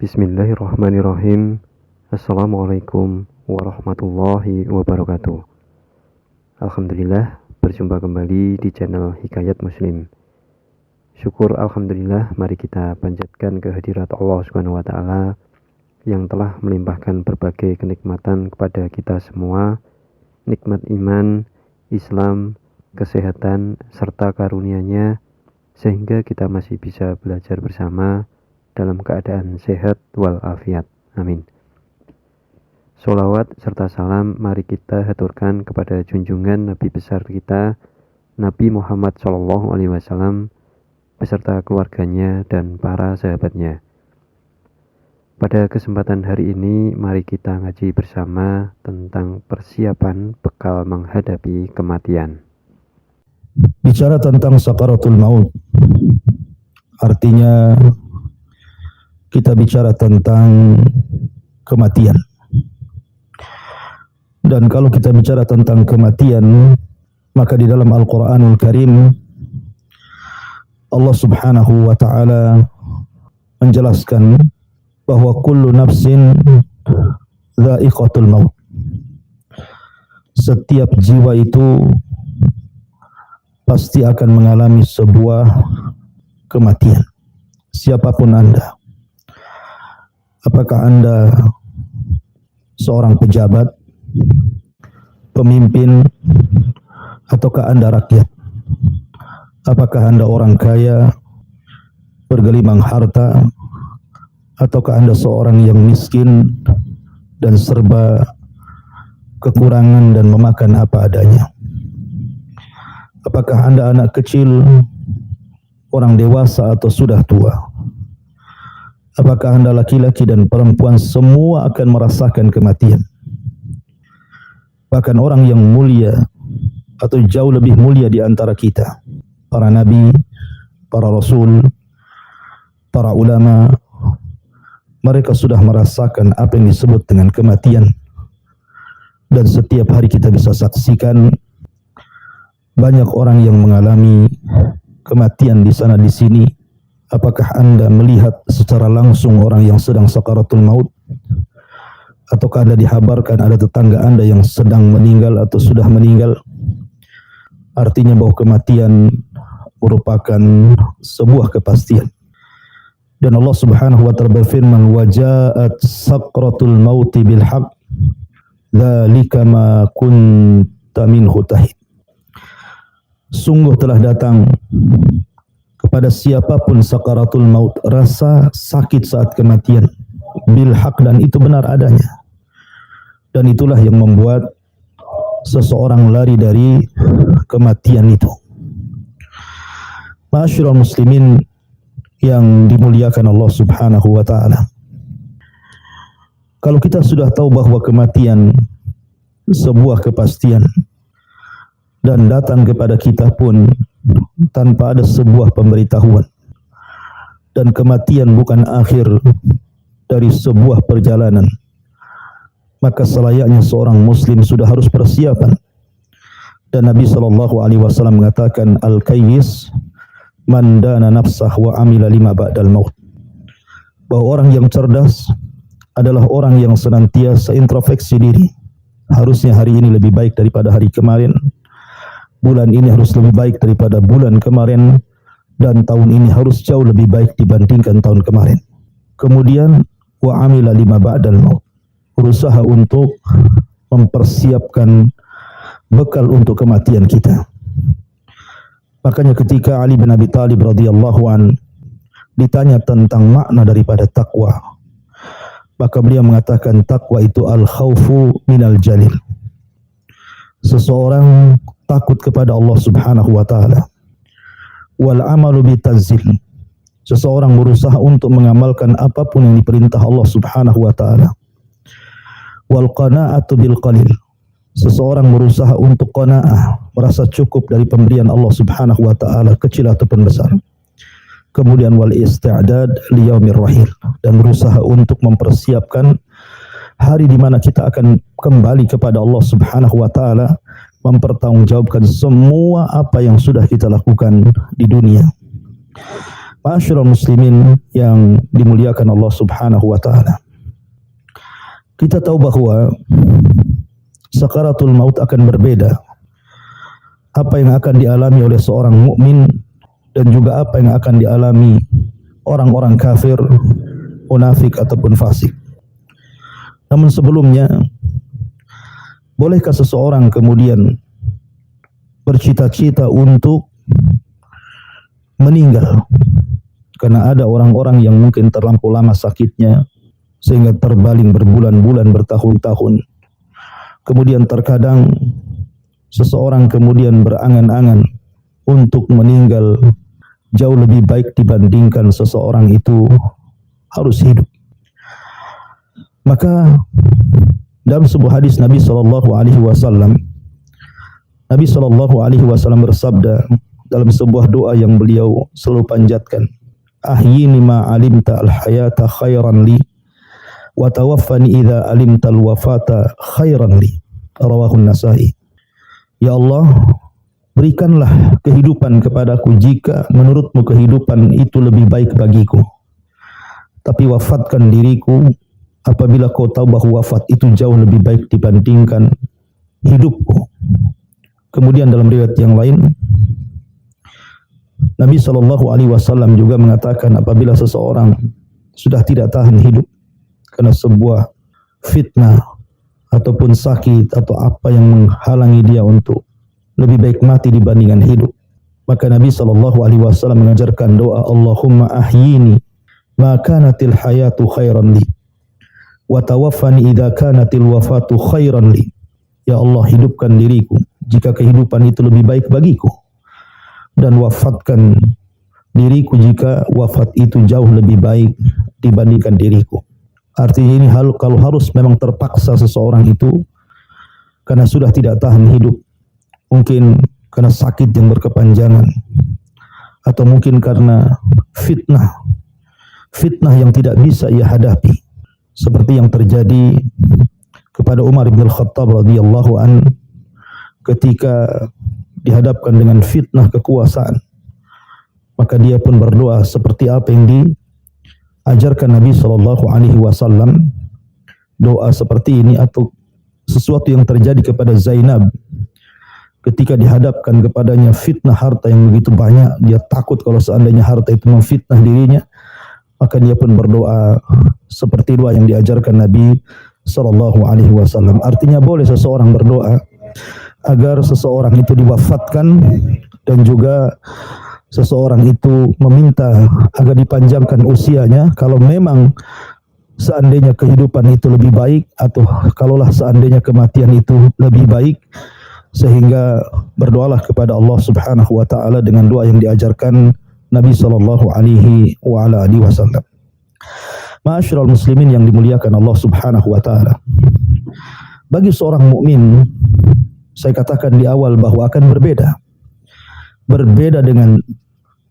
Bismillahirrahmanirrahim. Assalamualaikum warahmatullahi wabarakatuh. Alhamdulillah, berjumpa kembali di channel Hikayat Muslim. Syukur alhamdulillah, mari kita panjatkan kehadirat Allah Subhanahu wa taala yang telah melimpahkan berbagai kenikmatan kepada kita semua, nikmat iman, Islam, kesehatan serta karunia-Nya, sehingga kita masih bisa belajar bersama dalam keadaan sehat walafiat. Amin. Sholawat serta salam mari kita haturkan kepada junjungan Nabi besar kita, Nabi Muhammad SAW, beserta keluarganya dan para sahabatnya. Pada kesempatan hari ini, mari kita ngaji bersama tentang persiapan bekal menghadapi kematian. Bicara tentang sakaratul maut, artinya kita bicara tentang kematian. Dan kalau kita bicara tentang kematian, maka di dalam Al-Quranul Karim Allah Subhanahu wa ta'ala menjelaskan bahwa kullu nafsin dha'iqatul maut. Setiap jiwa itu pasti akan mengalami sebuah kematian. Siapapun Anda, apakah Anda seorang pejabat, pemimpin, ataukah Anda rakyat? Apakah Anda orang kaya, bergelimang harta, ataukah Anda seorang yang miskin dan serba kekurangan dan memakan apa adanya? Apakah Anda anak kecil, orang dewasa, atau sudah tua? Apakah Anda laki-laki dan perempuan, semua akan merasakan kematian. Bahkan orang yang mulia atau jauh lebih mulia di antara kita, para nabi, para rasul, para ulama, mereka sudah merasakan apa yang disebut dengan kematian. Dan setiap hari kita bisa saksikan banyak orang yang mengalami kematian di sana di sini. Apakah Anda melihat secara langsung orang yang sedang sakaratul maut? Ataukah Anda dihabarkan ada tetangga Anda yang sedang meninggal atau sudah meninggal? Artinya bahwa kematian merupakan sebuah kepastian. Dan Allah Subhanahu wa ta'ala berfirman, "Waja'at sakratul mauti bil haqq, dzalika ma kunta minhu tahid." Sungguh telah datang kepada siapapun sakaratul maut, rasa sakit saat kematian, bil haq, dan itu benar adanya. Dan itulah yang membuat seseorang lari dari kematian itu. Ma'asyiral muslimin yang dimuliakan Allah Subhanahu wa ta'ala, kalau kita sudah tahu bahwa kematian sebuah kepastian dan datang kepada kita pun tanpa ada sebuah pemberitahuan, dan kematian bukan akhir dari sebuah perjalanan, maka selayaknya seorang muslim sudah harus persiapan. Dan Nabi SAW mengatakan, al-kayyis man dana nafsah wa amila lima ba'dal maut, bahwa orang yang cerdas adalah orang yang senantiasa introspeksi diri. Harusnya hari ini lebih baik daripada hari kemarin, bulan ini harus lebih baik daripada bulan kemarin, dan tahun ini harus jauh lebih baik dibandingkan tahun kemarin. Kemudian wa amila lima ba'dal maut, berusaha untuk mempersiapkan bekal untuk kematian kita. Makanya ketika Ali bin Abi Thalib radhiyallahu an ditanya tentang makna daripada takwa, maka beliau mengatakan takwa itu al-khaufu minal jalil. Seseorang takut kepada Allah Subhanahu wa ta'ala. Wal amalu bitazil, seseorang berusaha untuk mengamalkan apapun yang diperintah Allah Subhanahu wa ta'ala. Wal qana'atu bil qalil, seseorang berusaha untuk qana'ah, merasa cukup dari pemberian Allah Subhanahu wa ta'ala, kecil ataupun besar. Kemudian wal isti'dad li yaumir rahil, dan berusaha untuk mempersiapkan hari di mana kita akan kembali kepada Allah Subhanahu wa ta'ala, mempertanggungjawabkan semua apa yang sudah kita lakukan di dunia. Ma'asyiral muslimin yang dimuliakan Allah Subhanahu wa taala. Kita tahu bahwa sakaratul maut akan berbeda. Apa yang akan dialami oleh seorang mukmin dan juga apa yang akan dialami orang-orang kafir, munafik ataupun fasik. Namun sebelumnya, bolehkah seseorang kemudian bercita-cita untuk meninggal? Karena ada orang-orang yang mungkin terlampau lama sakitnya sehingga terbaling berbulan-bulan, bertahun-tahun. Kemudian terkadang seseorang kemudian berangan-angan untuk meninggal jauh lebih baik dibandingkan seseorang itu harus hidup. Maka dalam sebuah hadis Nabi SAW bersabda dalam sebuah doa yang beliau selalu panjatkan, ahyini ma alimta al-hayata khairan li wa tawaffani idza alimta al-wafata khairan li. Rawahu An-Nasa'i. Ya Allah, berikanlah kehidupan kepadaku jika menurutmu kehidupan itu lebih baik bagiku. Tapi wafatkan diriku apabila kau tahu bahwa wafat itu jauh lebih baik dibandingkan hidupku. Kemudian dalam riwayat yang lain, Nabi SAW juga mengatakan apabila seseorang sudah tidak tahan hidup karena sebuah fitnah ataupun sakit atau apa yang menghalangi dia untuk lebih baik mati dibandingkan hidup, maka Nabi SAW mengajarkan doa, Allahumma ahyini ma kanatil hayatu khairan li wa tawaffani idza kanatil wafatu khairan li. Ya Allah, hidupkan diriku jika kehidupan itu lebih baik bagiku, dan wafatkan diriku jika wafat itu jauh lebih baik dibandingkan diriku. Artinya ini kalau harus memang terpaksa seseorang itu karena sudah tidak tahan hidup, mungkin karena sakit yang berkepanjangan, atau mungkin karena fitnah yang tidak bisa ia hadapi, seperti yang terjadi kepada Umar bin Khattab radhiyallahu an ketika dihadapkan dengan fitnah kekuasaan, maka dia pun berdoa seperti apa yang diajarkan Nabi SAW. Doa seperti ini atau sesuatu yang terjadi kepada Zainab ketika dihadapkan kepadanya fitnah harta yang begitu banyak, dia takut kalau seandainya harta itu memfitnah dirinya, maka dia pun berdoa seperti doa yang diajarkan Nabi SAW. Artinya boleh seseorang berdoa agar seseorang itu diwafatkan, dan juga seseorang itu meminta agar dipanjangkan usianya kalau memang seandainya kehidupan itu lebih baik, atau kalaulah seandainya kematian itu lebih baik, sehingga berdoalah kepada Allah Subhanahu wa taala dengan doa yang diajarkan Nabi sallallahu alaihi wasallam. Ma'asyiral muslimin yang dimuliakan Allah Subhanahu wa taala. Bagi seorang mukmin, saya katakan di awal bahwa akan berbeda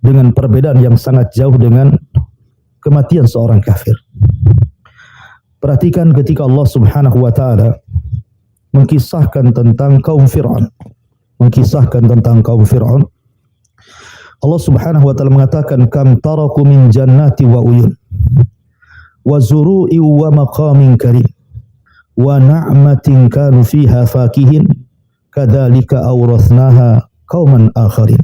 dengan perbedaan yang sangat jauh dengan kematian seorang kafir. Perhatikan ketika Allah Subhanahu wa taala mengkisahkan tentang kaum Fir'aun. Allah Subhanahu wa taala mengatakan, kam taraku min jannati wa uyun wa zuru'i wa maqamin karim wa na'matin kanu fiha fakihin kadzalika awrathnaha qauman akharin.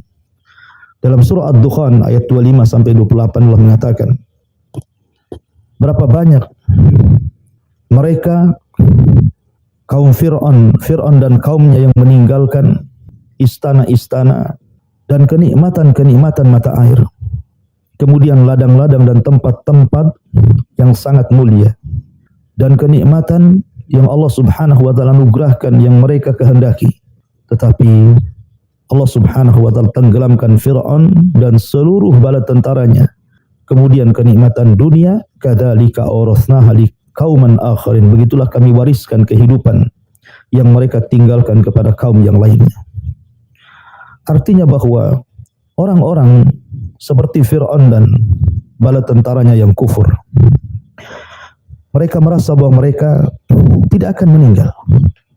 Dalam surah Ad-Dukhan ayat 25 sampai 28 Allah mengatakan, berapa banyak mereka kaum Fir'aun dan kaumnya yang meninggalkan istana-istana dan kenikmatan-kenikmatan mata air, kemudian ladang-ladang dan tempat-tempat yang sangat mulia, dan kenikmatan yang Allah Subhanahu wa taala anugerahkan yang mereka kehendaki, tetapi Allah Subhanahu wa taala tenggelamkan Fir'aun dan seluruh bala tentaranya. Kemudian kenikmatan dunia, kadzalika awrathnaha liqauman akharin, begitulah kami wariskan kehidupan yang mereka tinggalkan kepada kaum yang lainnya. Artinya bahwa orang-orang seperti Fir'aun dan bala tentaranya yang kufur, mereka merasa bahwa mereka tidak akan meninggal,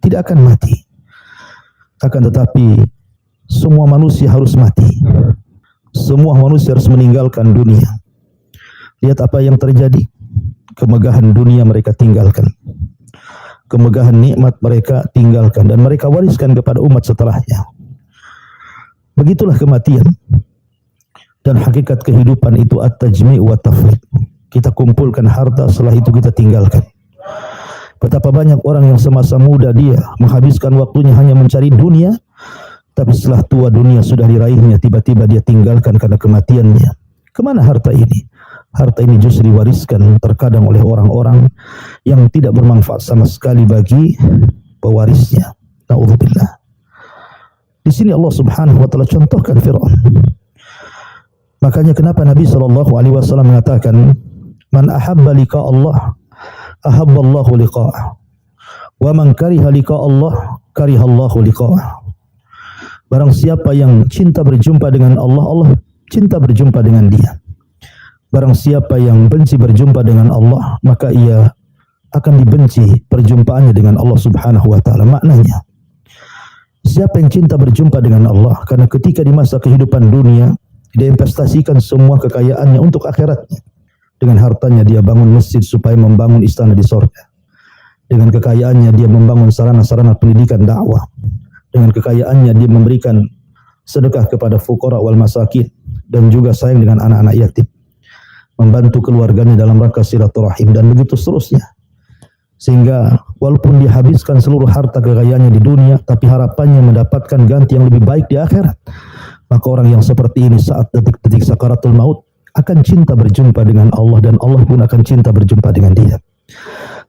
tidak akan mati. Akan tetapi semua manusia harus mati. semua manusia harus meninggalkan dunia. Lihat apa yang terjadi. Kemegahan dunia mereka tinggalkan. Kemegahan nikmat mereka tinggalkan dan mereka wariskan kepada umat setelahnya. Begitulah kematian. Dan hakikat kehidupan itu at-tajmi' wa tafriq. Kita kumpulkan harta, setelah itu kita tinggalkan. Betapa banyak orang yang semasa muda dia menghabiskan waktunya hanya mencari dunia, tapi setelah tua dunia sudah diraihnya, tiba-tiba dia tinggalkan karena kematiannya. Kemana harta ini? Harta ini justru diwariskan terkadang oleh orang-orang yang tidak bermanfaat sama sekali bagi pewarisnya. Na'udzubillah. Di sini Allah Subhanahu wa taala contohkan Fir'aun. Makanya kenapa Nabi SAW mengatakan, "Man ahabba liqa Allah, ahabba Allahu liqa'ah. Wa man kariha liqa Allah, kariha Allahu liqa'ah." Barang siapa yang cinta berjumpa dengan Allah, Allah cinta berjumpa dengan dia. Barang siapa yang benci berjumpa dengan Allah, maka ia akan dibenci perjumpaannya dengan Allah Subhanahu wa taala. Maknanya, siapa yang cinta berjumpa dengan Allah, karena ketika di masa kehidupan dunia dia investasikan semua kekayaannya untuk akhiratnya. Dengan hartanya dia bangun masjid supaya membangun istana di surga. Dengan kekayaannya dia membangun sarana-sarana pendidikan dakwah. Dengan kekayaannya dia memberikan sedekah kepada fuqara wal masakin dan juga sayang dengan anak-anak yatim. Membantu keluarganya dalam rangka silaturahim dan begitu seterusnya. Sehingga walaupun dihabiskan seluruh harta kekayaannya di dunia, tapi harapannya mendapatkan ganti yang lebih baik di akhirat. Maka orang yang seperti ini saat detik-detik sakaratul maut akan cinta berjumpa dengan Allah dan Allah pun akan cinta berjumpa dengan dia.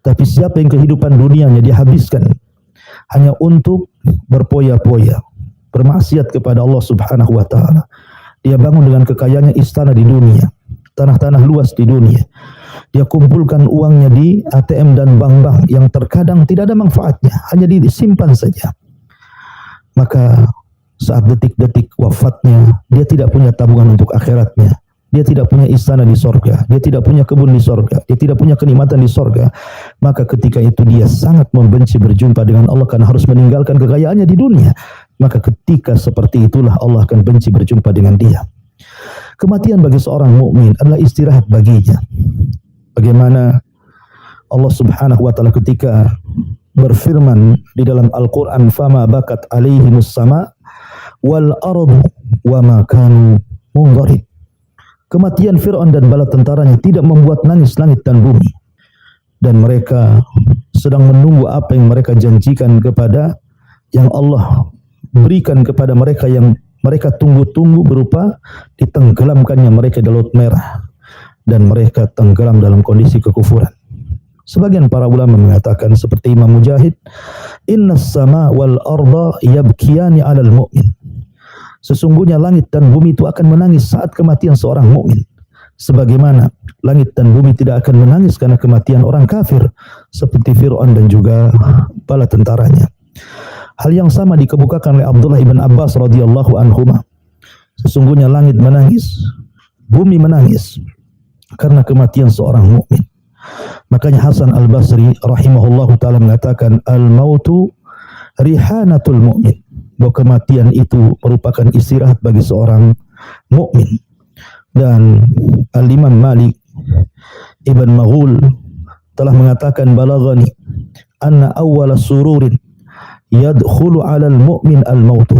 Tapi siapa yang kehidupan dunianya dihabiskan hanya untuk berpoya-poya, bermaksiat kepada Allah Subhanahu wa taala. Dia bangun dengan kekayaannya istana di dunia, tanah-tanah luas di dunia. Dia kumpulkan uangnya di ATM dan bank-bank yang terkadang tidak ada manfaatnya, hanya disimpan saja. Maka saat detik-detik wafatnya, dia tidak punya tabungan untuk akhiratnya. Dia tidak punya istana di sorga, dia tidak punya kebun di sorga, dia tidak punya kenikmatan di sorga. Maka ketika itu dia sangat membenci berjumpa dengan Allah karena harus meninggalkan kekayaannya di dunia. Maka ketika seperti itulah Allah akan benci berjumpa dengan dia. Kematian bagi seorang mukmin adalah istirahat baginya. Bagaimana Allah Subhanahu wa taala ketika berfirman di dalam Al-Qur'an, "Fama bakat alaihimus sama wal ardu wa ma kanu munzarin." Kematian Fir'aun dan bala tentaranya tidak membuat nangis langit dan bumi. Dan mereka sedang menunggu apa yang mereka janjikan kepada yang Allah berikan kepada mereka, yang mereka tunggu-tunggu berupa ditenggelamkannya mereka di Laut Merah. Dan mereka tenggelam dalam kondisi kekufuran. Sebagian para ulama mengatakan seperti Imam Mujahid, "Innas sama wal arda yabkiyani 'alal mu'min." Sesungguhnya langit dan bumi itu akan menangis saat kematian seorang mukmin. Sebagaimana langit dan bumi tidak akan menangis karena kematian orang kafir seperti Fir'aun dan juga bala tentaranya. Hal yang sama dikemukakan oleh Abdullah ibn Abbas radhiyallahu anhuma. Sesungguhnya langit menangis, bumi menangis karena kematian seorang mukmin. Makanya Hasan Al-Basri rahimahullahu taala mengatakan, "Al-mautu rihanatul mu'min." Bahwa kematian itu merupakan istirahat bagi seorang mukmin. Dan Al-Imam Malik Ibn Maghul telah mengatakan, "Balaghani anna awwala sururin yadkhulu 'alal mu'min al-mautu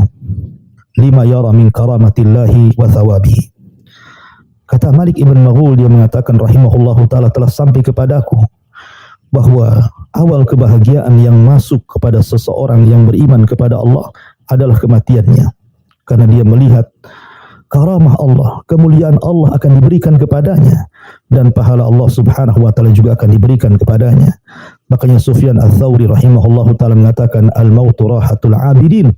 lima yara min karamatillahi wa thawabihi." Kata Malik Ibn Maghul, dia mengatakan rahimahullahu ta'ala, telah sampai kepadaku bahwa awal kebahagiaan yang masuk kepada seseorang yang beriman kepada Allah adalah kematiannya. Karena dia melihat karamah Allah, kemuliaan Allah akan diberikan kepadanya. Dan pahala Allah Subhanahu wa ta'ala juga akan diberikan kepadanya. Makanya Sufyan Ats-Tsauri rahimahullahu ta'ala mengatakan, "Al-mautu rahatul abidin."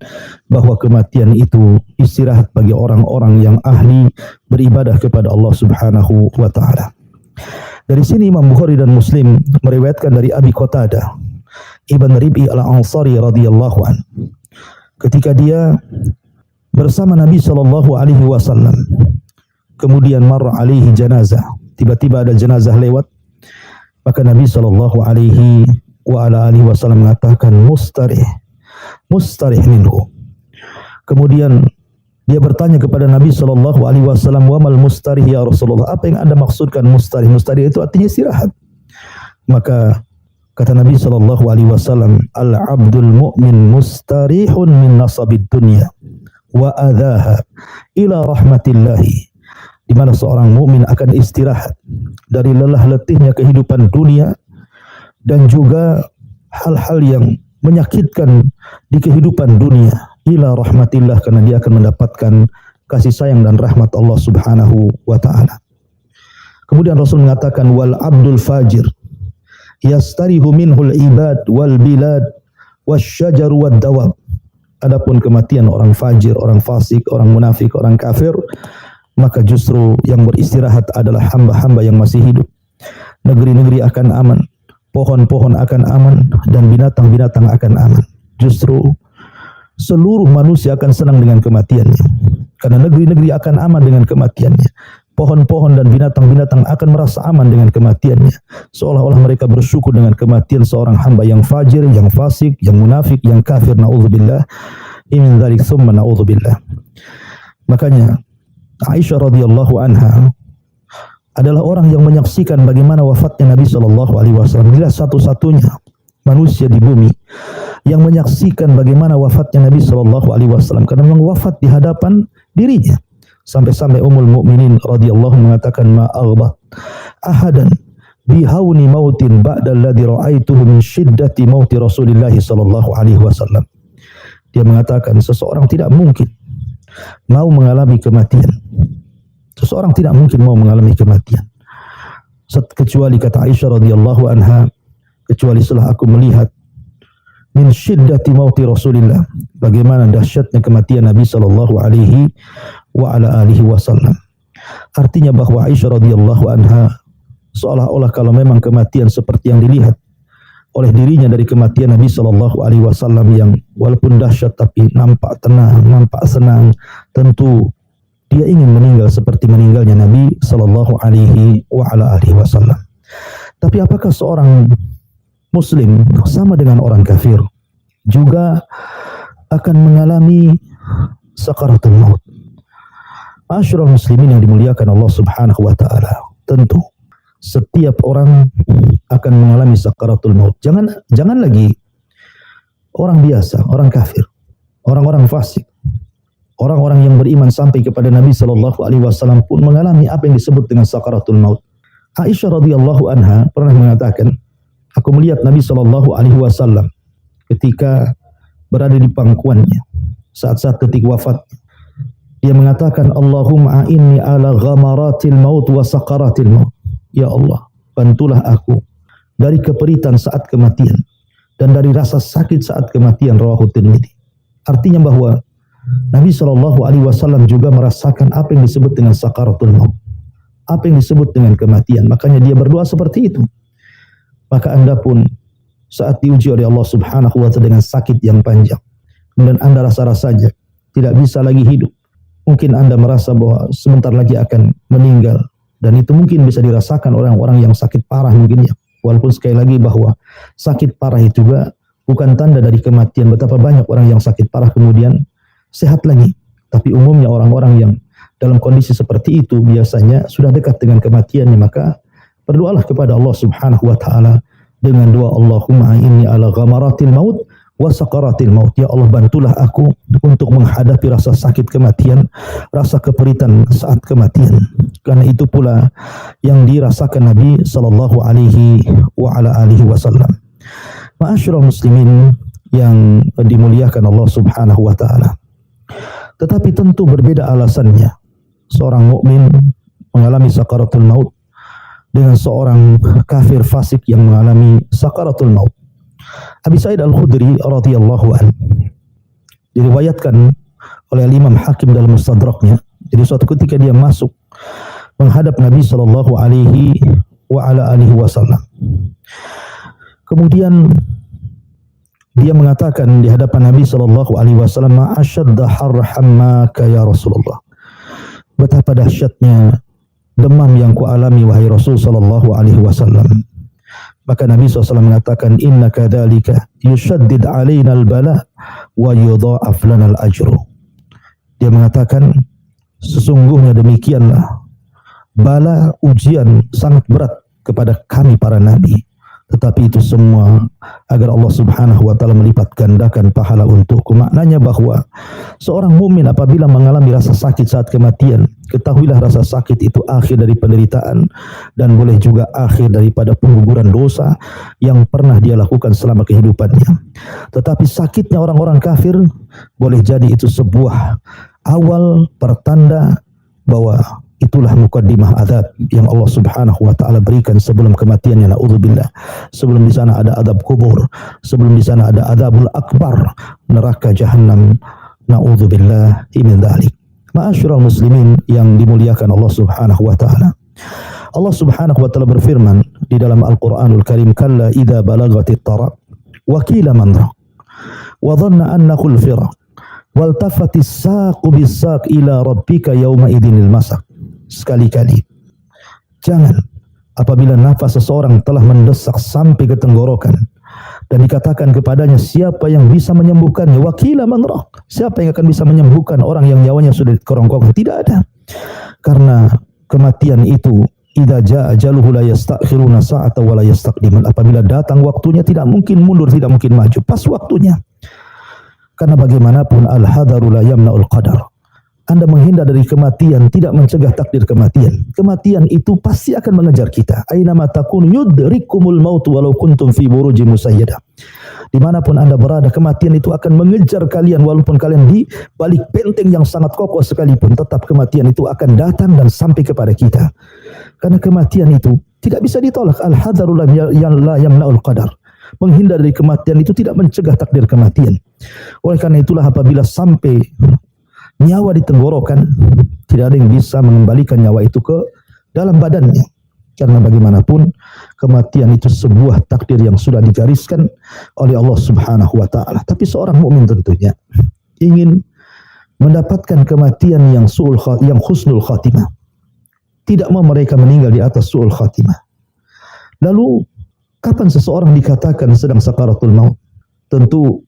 Bahwa kematian itu istirahat bagi orang-orang yang ahli beribadah kepada Allah Subhanahu wa ta'ala. Dari sini Imam Bukhari dan Muslim meriwayatkan dari Abi Qatadah Ibn Rib'i Al-Ansari radhiyallahu anhu, ketika dia bersama Nabi SAW, kemudian marra alaihi janazah, tiba-tiba ada jenazah lewat, maka Nabi SAW mengatakan, mustarih minhu. Kemudian Dia bertanya kepada Nabi sallallahu alaihi wasallam, "Wa mal mustarih ya Rasulullah?" Apa yang Anda maksudkan mustarih? Mustarih itu artinya istirahat. Maka kata Nabi sallallahu alaihi wasallam, "Al-'abdul mu'min mustarihun min nasabid dunya wa adzaha ila rahmatillahi." Di mana seorang mukmin akan istirahat dari lelah letihnya kehidupan dunia dan juga hal-hal yang menyakitkan di kehidupan dunia, ila rahmatillah, karena dia akan mendapatkan kasih sayang dan rahmat Allah Subhanahu wa taala. Kemudian Rasul mengatakan, wal abdul fajir yastarihu minhul ibad wal bilad wasyajar wad dawab. Adapun kematian orang fajir, orang fasik, orang munafik, orang kafir, maka justru yang beristirahat adalah hamba-hamba yang masih hidup. Negeri-negeri akan aman, pohon-pohon akan aman, dan binatang-binatang akan aman. Justru seluruh manusia akan senang dengan kematiannya, karena negeri-negeri akan aman dengan kematiannya. Pohon-pohon dan binatang-binatang akan merasa aman dengan kematiannya, seolah-olah mereka bersyukur dengan kematian seorang hamba yang fajir, yang fasik, yang munafik, yang kafir. Na'udzubillah min dzalik tsumma na'udzubillah. Makanya Aisyah radhiyallahu anha adalah orang yang menyaksikan bagaimana wafatnya Nabi sallallahu alaihi wasallam. Dia satu-satunya manusia di bumi yang menyaksikan bagaimana wafatnya Nabi sallallahu alaihi wasallam, karena memang wafat di hadapan dirinya. Sampai-sampai Ummul Mukminin radhiyallahu mengatakan, ma aghbat ahadan bihauni mautin ba'da alladhi ra'aituhu min shiddati mauti Rasulillah sallallahu alaihi wasallam. Dia mengatakan seseorang tidak mungkin mau mengalami kematian. Seseorang tidak mungkin mau mengalami kematian. Kecuali kata Aisyah radhiyallahu anha, kecuali setelah aku melihat min syiddati mauti Rasulillah, bagaimana dahsyatnya kematian Nabi sallallahu alaihi wa ala alihi wasallam. Artinya bahwa Aisyah radhiyallahu anha seolah-olah kalau memang kematian seperti yang dilihat oleh dirinya dari kematian Nabi sallallahu alaihi wasallam yang walaupun dahsyat tapi nampak tenang, nampak senang, tentu dia ingin meninggal seperti meninggalnya Nabi sallallahu alaihi wa ala alihi wasallam. Tapi apakah seorang muslim sama dengan orang kafir juga akan mengalami sakaratul maut? Ma'asyiral muslimin yang dimuliakan Allah Subhanahu wa taala, tentu setiap orang akan mengalami sakaratul maut. Jangan lagi orang biasa, orang kafir, orang-orang fasik, orang-orang yang beriman sampai kepada Nabi sallallahu alaihi wasallam pun mengalami apa yang disebut dengan sakaratul maut. Aisyah radhiyallahu anha pernah mengatakan, aku melihat Nabi sallallahu alaihi wasallam ketika berada di pangkuannya saat-saat ketika wafat. Dia mengatakan, Allahumma a'inni ala ghamaratil maut wa sakaratil maut. Ya Allah, bantulah aku dari keperitan saat kematian dan dari rasa sakit saat kematian. Rawahu Tirmidzi. Artinya bahwa Nabi sallallahu alaihi wasallam juga merasakan apa yang disebut dengan sakaratul maut, apa yang disebut dengan kematian. Makanya dia berdoa seperti itu. Maka Anda pun saat diuji oleh Allah Subhanahu wa taala dengan sakit yang panjang, kemudian Anda rasa-rasanya tidak bisa lagi hidup, mungkin Anda merasa bahwa sebentar lagi akan meninggal, dan itu mungkin bisa dirasakan orang-orang yang sakit parah mungkin ya. Walaupun sekali lagi bahwa sakit parah itu juga bukan tanda dari kematian. Betapa banyak orang yang sakit parah kemudian sehat lagi. Tapi umumnya orang-orang yang dalam kondisi seperti itu biasanya sudah dekat dengan kematiannya. Maka berdoalah kepada Allah Subhanahu wa taala dengan doa, Allahumma inni ala ghamaratil maut wa sakaratil maut. Ya Allah, bantulah aku untuk menghadapi rasa sakit kematian, rasa keperitan saat kematian. Karena itu pula yang dirasakan Nabi sallallahu alaihi wa ala alihi wasallam. Ma'asyiral muslimin yang dimuliakan Allah Subhanahu wa taala. Tetapi tentu berbeda alasannya seorang mukmin mengalami sakaratul maut dengan seorang kafir fasik yang mengalami sakaratul maut. Abi Sa'id Al-Khudri radhiyallahu anhu diriwayatkan oleh Imam Hakim dalam Mustadraknya. Jadi suatu ketika dia masuk menghadap Nabi sallallahu alaihi wa ala alihi wasallam. Kemudian dia mengatakan di hadapan Nabi sallallahu alaihi wasallam, "Ma ashadda harhamaka ya Rasulullah." Betapa dahsyatnya demam yang kualami wahai Rasul sallallahu alaihi wasallam. Maka Nabi SAW mengatakan, inna kadzalika yushaddid alaina al-bala wa yudha'af lana al-ajru. Dia mengatakan, sesungguhnya demikianlah bala ujian sangat berat kepada kami para nabi, tetapi itu semua agar Allah Subhanahu wa taala melipat gandakan pahala untukku. Maknanya bahwa seorang mukmin apabila mengalami rasa sakit saat kematian, ketahuilah rasa sakit itu akhir dari penderitaan dan boleh juga akhir daripada pengguguran dosa yang pernah dia lakukan selama kehidupannya. Tetapi sakitnya orang-orang kafir boleh jadi itu sebuah awal pertanda bahwa itulah mukaddimah azab yang Allah Subhanahu wa taala berikan sebelum kematiannya, naudzubillah. Sebelum di sana ada azab kubur, sebelum di sana ada azabul akbar, neraka jahanam, naudzubillah min dzalik. Ma'asyiral muslimin yang dimuliakan Allah Subhanahu wa taala. Allah Subhanahu wa taala berfirman di dalam Al-Qur'anul Karim, kalla idza balagatit taraq wa qila man raq wa dhanna annahu al-firaq waltafatis saqu bis-saq ila rabbika yawma idzinil masaq. Sekali-kali jangan apabila nafas seseorang telah mendesak sampai ke tenggorokan dan dikatakan kepadanya siapa yang bisa menyembuhkannya, wakila man raq, siapa yang akan bisa menyembuhkan orang yang nyawanya sudah di kerongkongan? Tidak ada. Karena kematian itu idza jaa ajaluhu la yastakhiruna sa'ata wa la yastaqdimun. Apabila datang waktunya tidak mungkin mundur, tidak mungkin maju, pas waktunya. Karena bagaimanapun al-hadaru la yamna'ul qadar. Anda menghindar dari kematian tidak mencegah takdir kematian. Kematian itu pasti akan mengejar kita. Ainama takun yudrikumul maut walau kuntum fi burujin musayyadah. Dimanapun Anda berada, kematian itu akan mengejar kalian walaupun kalian di balik benteng yang sangat kokoh sekalipun, tetap kematian itu akan datang dan sampai kepada kita. Karena kematian itu tidak bisa ditolak. Al-hadaru la yamna'ul qadar. Menghindar dari kematian itu tidak mencegah takdir kematian. Oleh karena itulah apabila sampai nyawa di tenggorokan, tidak ada yang bisa mengembalikan nyawa itu ke dalam badannya. Karena bagaimanapun kematian itu sebuah takdir yang sudah digariskan oleh Allah Subhanahu wa taala. Tapi seorang mukmin tentunya ingin mendapatkan kematian yang husnul khatimah. Tidak mau mereka meninggal di atas su'ul khatimah. Lalu kapan seseorang dikatakan sedang sakaratul maut? Tentu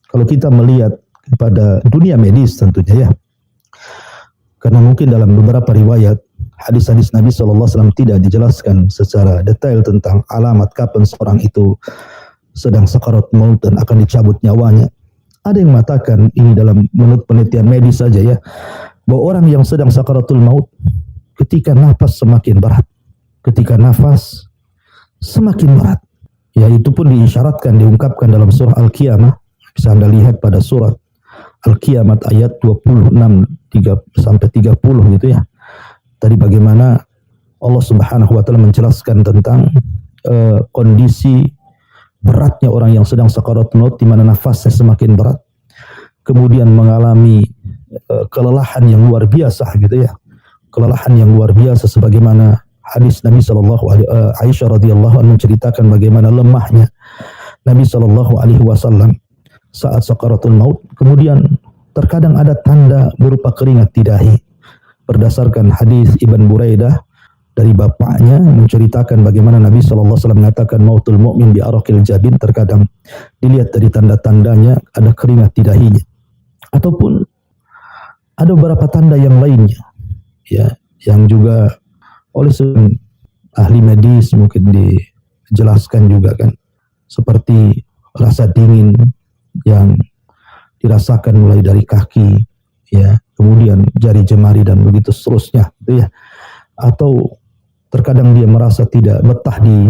kalau kita melihat pada dunia medis tentunya ya. Karena mungkin dalam beberapa riwayat hadis-hadis Nabi SAW tidak dijelaskan secara detail tentang alamat kapan seorang itu sedang sakarat maut dan akan dicabut nyawanya. Ada yang mengatakan ini dalam menurut penelitian medis saja ya, bahwa orang yang sedang sakaratul maut ketika nafas semakin berat. Ketika nafas semakin berat. Ya itu pun diisyaratkan, diungkapkan dalam surah Al-Qiyamah. Bisa Anda lihat pada surat Al-Qiyamah ayat 26 sampai 30 gitu ya. Tadi bagaimana Allah Subhanahu wa taala menjelaskan tentang kondisi beratnya orang yang sedang sakarat maut di mana nafasnya semakin berat. Kemudian mengalami kelelahan yang luar biasa gitu ya. Kelelahan yang luar biasa sebagaimana hadis Nabi Aisyah radhiyallahu anha menceritakan bagaimana lemahnya Nabi SAW saat sakaratul maut. Kemudian terkadang ada tanda berupa keringat di dahi. Berdasarkan hadis Ibn Buraidah dari bapaknya menceritakan bagaimana Nabi SAW mengatakan mautul mu'min bi araqil jabin. Terkadang dilihat dari tanda-tandanya ada keringat di dahinya. Ataupun ada beberapa tanda yang lainnya ya, yang juga oleh ahli medis mungkin dijelaskan juga kan, seperti rasa dingin yang dirasakan mulai dari kaki ya, kemudian jari jemari dan begitu seterusnya gitu ya. Atau terkadang dia merasa tidak betah di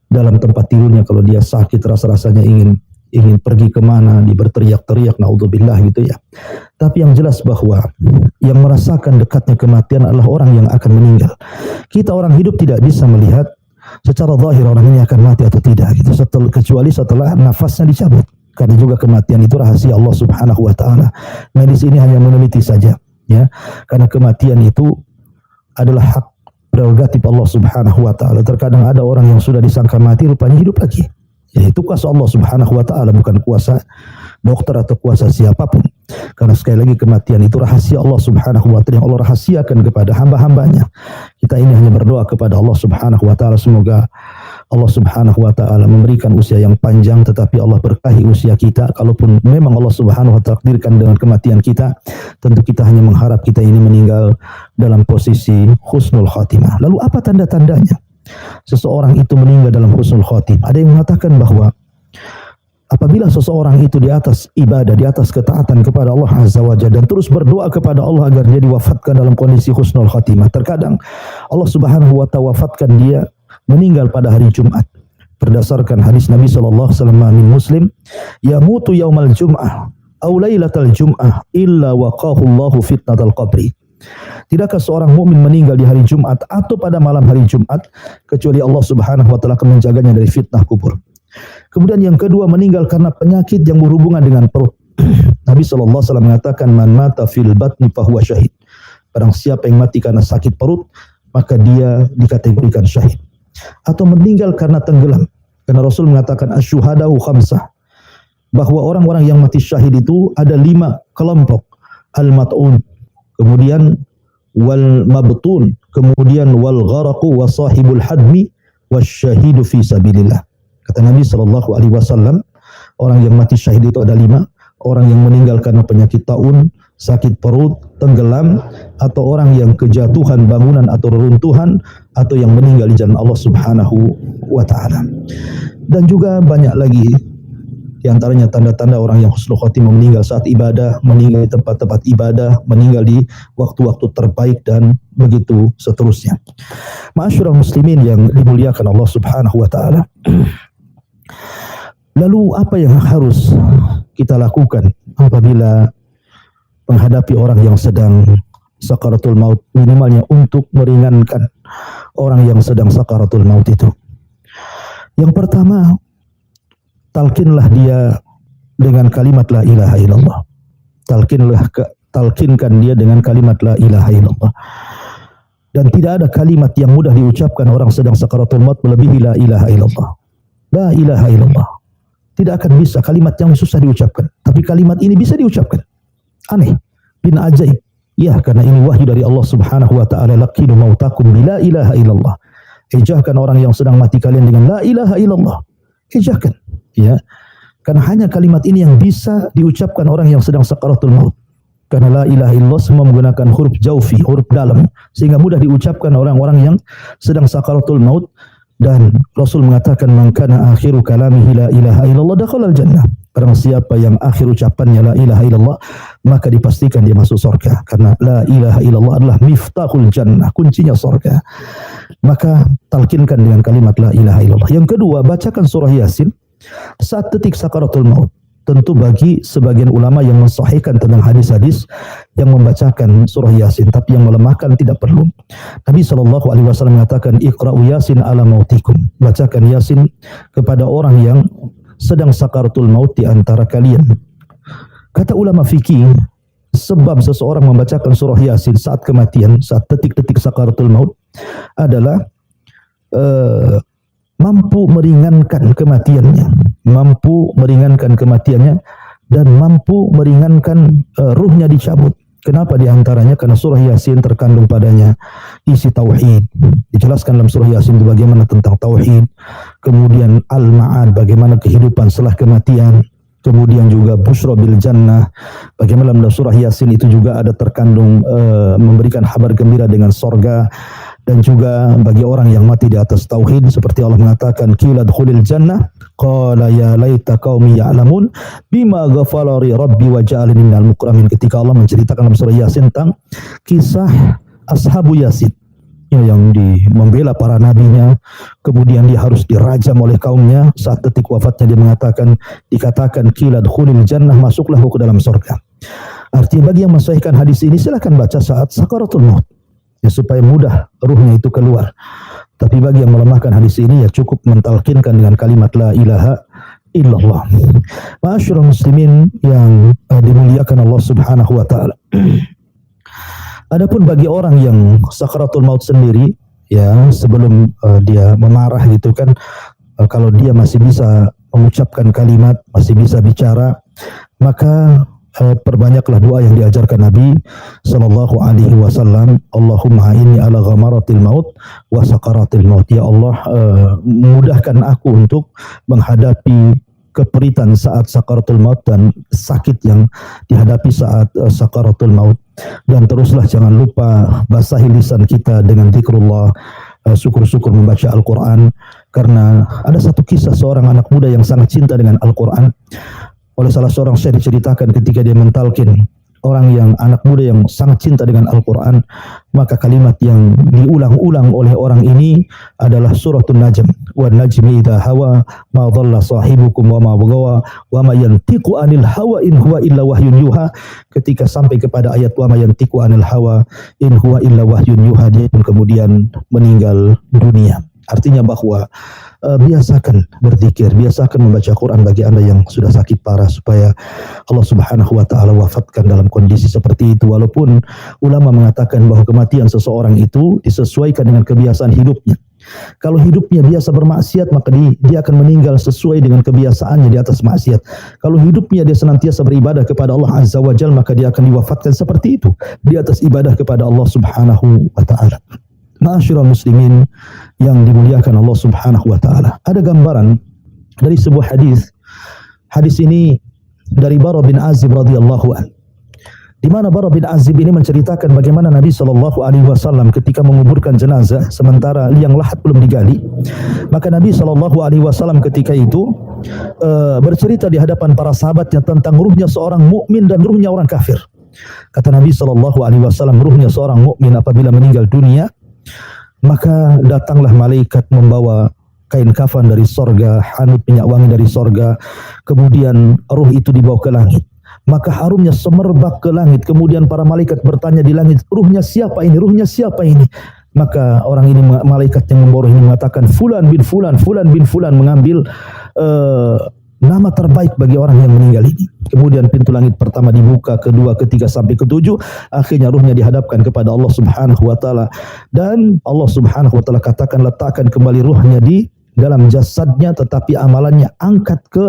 dalam tempat tidurnya kalau dia sakit, rasa-rasanya ingin pergi kemana, dia berteriak-teriak, naudzubillah gitu ya. Tapi yang jelas bahwa yang merasakan dekatnya kematian adalah orang yang akan meninggal. Kita orang hidup tidak bisa melihat secara zahir orang ini akan mati atau tidak gitu, kecuali setelah nafasnya dicabut. Karena juga kematian itu rahasia Allah Subhanahu wa taala. Medis ini hanya meneliti saja ya. Karena kematian itu adalah hak prerogatif Allah Subhanahu wa taala. Terkadang ada orang yang sudah disangka mati rupanya hidup lagi. Ya, itu kuasa Allah Subhanahu wa taala, bukan kuasa dokter atau kuasa siapapun. Karena sekali lagi kematian itu rahasia Allah Subhanahu wa taala yang Allah rahasiakan kepada hamba-hambanya. Kita ini hanya berdoa kepada Allah Subhanahu wa taala semoga Allah Subhanahu wa taala memberikan usia yang panjang, tetapi Allah berkahi usia kita. Kalaupun memang Allah Subhanahu wa taala takdirkan dengan kematian kita, tentu kita hanya mengharap kita ini meninggal dalam posisi husnul khatimah. Lalu apa tanda-tandanya seseorang itu meninggal dalam husnul khatimah? Ada yang mengatakan bahwa apabila seseorang itu di atas ibadah, di atas ketaatan kepada Allah Azza wa Jalla dan terus berdoa kepada Allah agar dia diwafatkan dalam kondisi husnul khatimah. Terkadang Allah Subhanahu wa taala wafatkan dia meninggal pada hari Jumat. Berdasarkan hadis Nabi sallallahu alaihi wasallam min Muslim, yamutu yaumal jum'ah aw lailatal jum'ah illa waqahu Allahu fitnatal qabri. Tidakkah seorang mukmin meninggal di hari Jumat atau pada malam hari Jumat kecuali Allah Subhanahu wa taala akan menjaganya dari fitnah kubur. Kemudian yang kedua, meninggal karena penyakit yang berhubungan dengan perut. Nabi sallallahu alaihi wasallam mengatakan, man mata fil batni fahuwa syahid. Barang siapa yang mati karena sakit perut, maka dia dikategorikan syahid. Atau meninggal karena tenggelam. Karena Rasul mengatakan asyuhadahu khamsah, bahwa orang-orang yang mati syahid itu ada 5 kelompok. Al-mat'un, kemudian wal mabtun, kemudian wal gharaqu wa sahibul hadmi wasyahidu fi sabilillah. Kata Nabi sallallahu alaihi wasallam, orang yang mati syahid itu ada 5. Orang yang meninggal karena penyakit taun, sakit perut, tenggelam, atau orang yang kejatuhan bangunan atau reruntuhan, atau yang meninggal di jalan Allah Subhanahu wa taala. Dan juga banyak lagi di antaranya tanda-tanda orang yang husnul khotimah: meninggal saat ibadah, meninggal di tempat-tempat ibadah, meninggal di waktu-waktu terbaik, dan begitu seterusnya. Ma'asyiral muslimin yang dimuliakan Allah Subhanahu wa taala. Lalu apa yang harus kita lakukan apabila menghadapi orang yang sedang sakaratul maut, minimalnya untuk meringankan orang yang sedang sakaratul maut itu? Yang pertama, talkinlah dia dengan kalimat la ilaha illallah. Talkinkan dia dengan kalimat la ilaha illallah. Dan tidak ada kalimat yang mudah diucapkan orang sedang sakaratul maut melebihi la ilaha illallah. La ilaha illallah. Tidak akan bisa, kalimat yang susah diucapkan. Tapi kalimat ini bisa diucapkan. Aneh, bin ajaib. Ya, karena ini wahyu dari Allah Subhanahu wa ta'ala. Laqinu mautakum bila ilaha illallah. Ejahkan orang yang sedang mati kalian dengan la ilaha illallah. Ejahkan. Ya, karena hanya kalimat ini yang bisa diucapkan orang yang sedang sakaratul maut. Karena la ilaha illallah semua menggunakan huruf jaufi, huruf dalam, sehingga mudah diucapkan orang-orang yang sedang sakaratul maut. Dan Rasul mengatakan, man kana akhiru kalamihi la ilaha illallah dakhalal jannah. Barang siapa yang akhir ucapannya la ilaha illallah, maka dipastikan dia masuk surga. Karena la ilaha illallah adalah miftahul jannah, kuncinya surga. Maka talkinkan dengan kalimat la ilaha illallah. Yang kedua, bacakan surah Yasin saat detik sakaratul maut. Tentu bagi sebagian ulama yang mensahihkan tentang hadis-hadis yang membacakan surah Yasin, tapi yang melemahkan tidak perlu. Nabi SAW mengatakan, iqra'u Yasin ala mautikum. Bacakan Yasin kepada orang yang sedang sakaratul maut di antara kalian. Kata ulama fikih, sebab seseorang membacakan surah Yasin saat kematian, saat detik-detik sakaratul maut adalah mampu meringankan kematiannya, dan mampu meringankan ruhnya dicabut. Kenapa diantaranya? Karena surah Yasin terkandung padanya isi tauhid. Dijelaskan dalam surah Yasin itu bagaimana tentang tauhid, kemudian al-ma'ad, bagaimana kehidupan setelah kematian, kemudian juga busyra bil jannah, bagaimana dalam surah Yasin itu juga ada terkandung memberikan kabar gembira dengan sorga. Dan juga bagi orang yang mati di atas tauhid, seperti Allah mengatakan, qila dkhulil jannah qala ya laita qaumi ya'lamun bima ghafara li rabbi wa ja'alani minal mukramin. Ketika Allah menceritakan dalam surah Yasin tentang kisah ashabu Yasin yang membela para nabinya, kemudian dia harus dirajam oleh kaumnya. Saat detik wafatnya dia dikatakan qila dkhulil jannah, masuklah ke dalam surga. Artinya bagi yang mensahihkan hadis ini, silakan baca saat sakaratul maut, ya, supaya mudah ruhnya itu keluar. Tapi bagi yang melemahkan hadis ini, ya cukup mentalkinkan dengan kalimat la ilaha illallah. Ma'asyiral muslimin yang dimuliakan Allah Subhanahu wa taala. Adapun bagi orang yang sakaratul maut sendiri, ya sebelum dia memarah gitu kan, kalau dia masih bisa mengucapkan kalimat, masih bisa bicara, maka perbanyaklah doa yang diajarkan Nabi sallallahu alaihi wasallam. Allahumma inni ala ghamaratil maut wa sakaratil maut. Ya Allah, mudahkan aku untuk menghadapi keperitan saat sakaratul maut dan sakit yang dihadapi saat sakaratul maut. Dan teruslah jangan lupa basahi lisan kita dengan zikrullah, syukur-syukur membaca Al-Quran, karena ada satu kisah seorang anak muda yang sangat cinta dengan Al-Quran. Oleh salah seorang syekh diceritakan ketika dia mentalkin orang yang anak muda yang sangat cinta dengan Al-Quran, maka kalimat yang diulang-ulang oleh orang ini adalah suratul Najm. Wan najmi idza hawa ma dhalla sahibukum wa ma baghawa wa ma yantiqu anil hawa in huwa illa wahyun yuha. Ketika sampai kepada ayat wa ma yantiqu anil hawa in huwa illa wahyun yuha, dia pun kemudian meninggal dunia. Artinya bahwa biasakan berzikir, biasakan membaca Quran bagi Anda yang sudah sakit parah, supaya Allah Subhanahu wa taala wafatkan dalam kondisi seperti itu. Walaupun ulama mengatakan bahwa kematian seseorang itu disesuaikan dengan kebiasaan hidupnya. Kalau hidupnya biasa bermaksiat, maka dia akan meninggal sesuai dengan kebiasaannya di atas maksiat. Kalau hidupnya dia senantiasa beribadah kepada Allah Azza wa Jalla, maka dia akan diwafatkan seperti itu, di atas ibadah kepada Allah Subhanahu wa taala. Ma'asyiral muslimin yang dimuliakan Allah Subhanahu wa taala. Ada gambaran dari sebuah hadis. Hadis ini dari Bara bin Azib radhiyallahu an. Di mana Bara bin Azib ini menceritakan bagaimana Nabi sallallahu alaihi wasallam ketika menguburkan jenazah sementara liang lahat belum digali, maka Nabi sallallahu alaihi wasallam ketika itu bercerita di hadapan para sahabatnya tentang ruhnya seorang mukmin dan ruhnya orang kafir. Kata Nabi sallallahu alaihi wasallam, ruhnya seorang mukmin apabila meninggal dunia, maka datanglah malaikat membawa kain kafan dari sorga, hanut minyak wangi dari sorga, kemudian ruh itu dibawa ke langit. Maka harumnya semerbak ke langit. Kemudian para malaikat bertanya di langit, ruhnya siapa ini? Ruhnya siapa ini? Maka orang ini, malaikat yang membawa ini mengatakan, Fulan bin Fulan, Fulan bin Fulan, mengambil nama terbaik bagi orang yang meninggal ini. Kemudian pintu langit pertama dibuka, kedua, ketiga, sampai ketujuh. Akhirnya ruhnya dihadapkan kepada Allah Subhanahu wa taala. Dan Allah Subhanahu wa taala katakan, letakkan kembali ruhnya di dalam jasadnya, tetapi amalannya angkat ke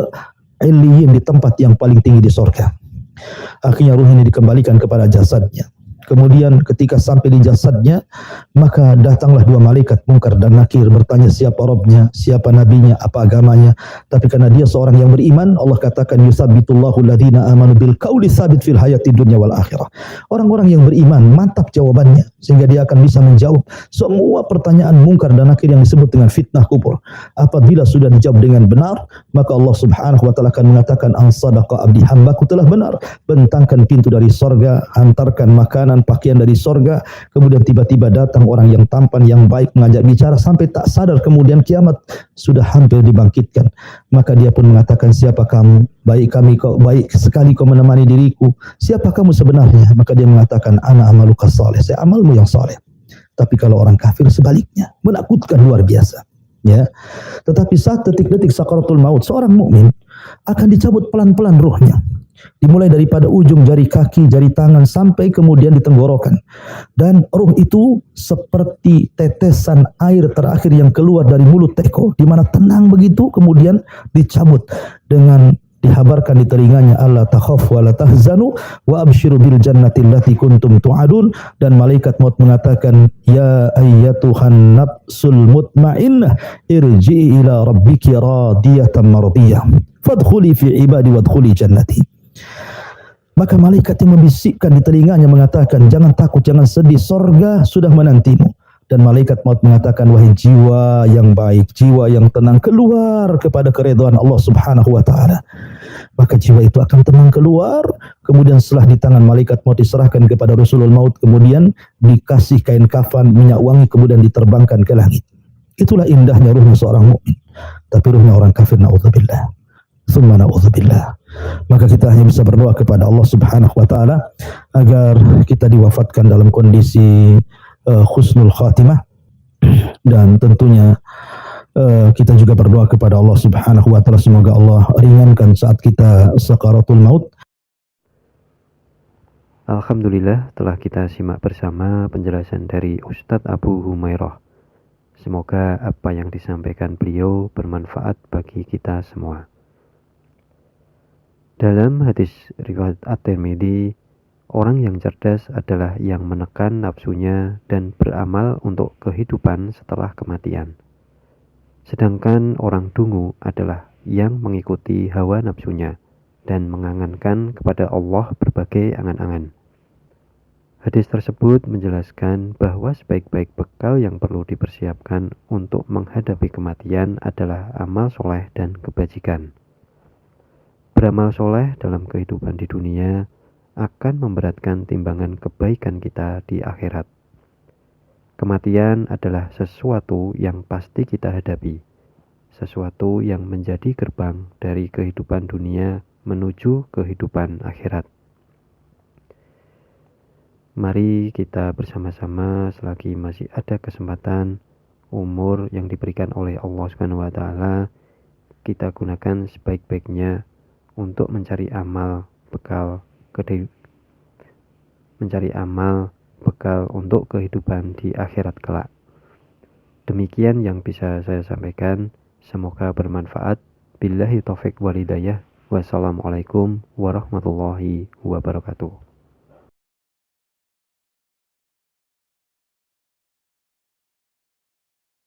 Illiyin, di tempat yang paling tinggi di surga. Akhirnya ruh ini dikembalikan kepada jasadnya. Kemudian ketika sampai di jasadnya, maka datanglah dua malaikat Munkar dan Nakir bertanya siapa Rabbnya, siapa nabinya, apa agamanya. Tapi karena dia seorang yang beriman, Allah katakan yusabbitullahu alladhina amanu bil qauli tsabit fil hayati dunya wal akhirah. Orang-orang yang beriman mantap jawabannya, sehingga dia akan bisa menjawab semua pertanyaan Munkar dan Nakir yang disebut dengan fitnah kubur. Apabila sudah dijawab dengan benar, maka Allah Subhanahu wa taala akan mengatakan an sadaqa abdi, hambaku telah benar. Bentangkan pintu dari sorga, hantarkan makanan, pakaian dari sorga. Kemudian tiba-tiba datang orang yang tampan, yang baik, mengajak bicara sampai tak sadar kemudian kiamat sudah hampir dibangkitkan. Maka dia pun mengatakan, siapa kamu? Baik kami, kau baik sekali kau menemani diriku. Siapa kamu sebenarnya? Maka dia mengatakan, ana amaluka saleh, saya amalmu yang saleh. Tapi kalau orang kafir sebaliknya, menakutkan luar biasa. Ya, tetapi saat detik-detik sakaratul maut, seorang mukmin akan dicabut pelan-pelan ruhnya. Dimulai daripada ujung jari kaki, jari tangan, sampai kemudian di tenggorokan. Dan ruh itu seperti tetesan air terakhir yang keluar dari mulut teko, di mana tenang begitu, kemudian dicabut dengan dihabarkan di telinganya, alla takhafu wa la tahzanu wa abshiru bil jannati allati kuntum tu'adun. Dan malaikat maut mengatakan, ya ayyatuhan nafsul mutmainnah irji'i ila rabbiki radiyatan mardiyah fadkhuli fi ibadi wadkhuli jannati. Maka malaikat yang membisikkan di telinganya mengatakan, jangan takut, jangan sedih, sorga sudah menantimu. Dan malaikat maut mengatakan, wahai jiwa yang baik, jiwa yang tenang, keluar kepada keridhaan Allah Subhanahu wa taala. Maka jiwa itu akan tenang keluar. Kemudian setelah di tangan malaikat maut diserahkan kepada Rasulul Maut, kemudian dikasih kain kafan, minyak wangi, kemudian diterbangkan ke langit. Itulah indahnya ruhnya seorang mukmin. Tapi ruhnya orang kafir, naudzubillah, tsumma naudzubillah. Maka kita hanya bisa berdoa kepada Allah Subhanahu wa taala agar kita diwafatkan dalam kondisi husnul khatimah. Dan tentunya kita juga berdoa kepada Allah Subhanahu wa taala, semoga Allah ringankan saat kita sakaratul maut. Alhamdulillah, telah kita simak bersama penjelasan dari Ustadz Abu Humairah. Semoga apa yang disampaikan beliau bermanfaat bagi kita semua. Dalam hadis riwayat At-Tirmidzi, orang yang cerdas adalah yang menekan nafsunya dan beramal untuk kehidupan setelah kematian. Sedangkan orang dungu adalah yang mengikuti hawa nafsunya dan mengangankan kepada Allah berbagai angan-angan. Hadis tersebut menjelaskan bahwa sebaik-baik bekal yang perlu dipersiapkan untuk menghadapi kematian adalah amal soleh dan kebajikan. Beramal soleh dalam kehidupan di dunia akan memberatkan timbangan kebaikan kita di akhirat. Kematian adalah sesuatu yang pasti kita hadapi, sesuatu yang menjadi gerbang dari kehidupan dunia menuju kehidupan akhirat. Mari kita bersama-sama selagi masih ada kesempatan, umur yang diberikan oleh Allah Subhanahu wa taala, kita gunakan sebaik-baiknya untuk mencari amal bekal untuk kehidupan di akhirat kelak. Demikian yang bisa saya sampaikan, semoga bermanfaat. Billahi taufik wal hidayah. Wassalamualaikum warahmatullahi wabarakatuh.